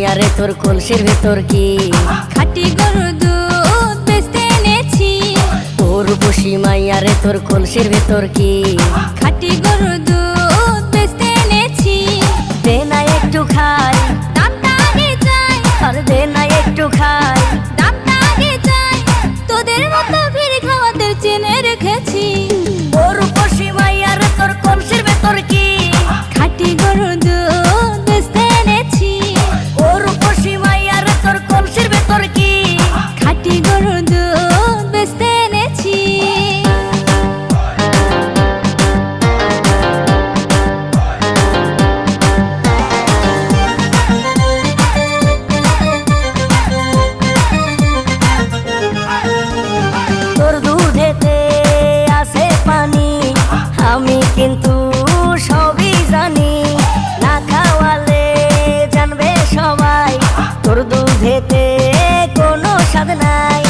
মাইয়া রে তোর কলসির ভেতর কি খাঁটি গরুর দুধ বেচতে এনেছি। তোর বসি মাইয়া রে তোর কলসির ভেতর কি খাঁটি গরুর দুধ বেচতে এনেছি। দে না একটু খাই, দামটা আগে চাই, আর দে না একটু খাই। দামটা আগে চাই, তোদের মতো ভিড় খাওয়াদের চেনে রেখেছি। তোর বসি মাইয়া রে তোর কলসির ভেতর কি খাঁটি গরুর দুধ বেচতে এনেছি। তোর বসি মাইয়া রে তোর কলসির ভেতর কি খাঁটি গরুর দুধ বেচতে এনেছি। তোর দুধেতে আছে পানি, আমি কিন্তু সবই জানি। না খাওয়ালে জানবে সবাই তোর দুধেতে কোনো স্বাদ নাই।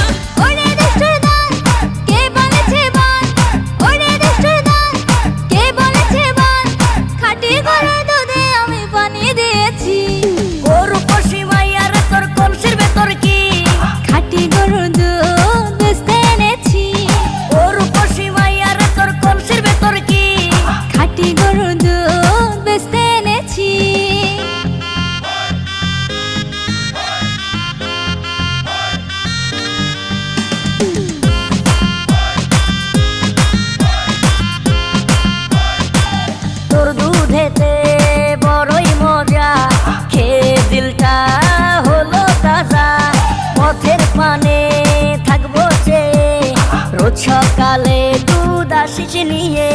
ওরে দুষ্টুর দল, কে বলেছে বল? ওরে দুষ্টুর দল, কে বলেছে বল? খাঁটি গরুর দুধে আমি পানি দিয়েছি। তোর বসি মাইয়া রে তোর কলসির ভেতর কি খাঁটি গরুর দুধ বেচতে এনেছি। তোর বসি মাইয়া রে তোর কলসির ভেতর কি খাঁটি গরুর দুধ বেচতে এনেছি। তোর দুধেতে বড়ই মজা, খেয়ে দিলটা হলো তাজা। পথের পানে থাকবো চেয়ে, রোজ সকালে দুধ আসিস নিয়ে।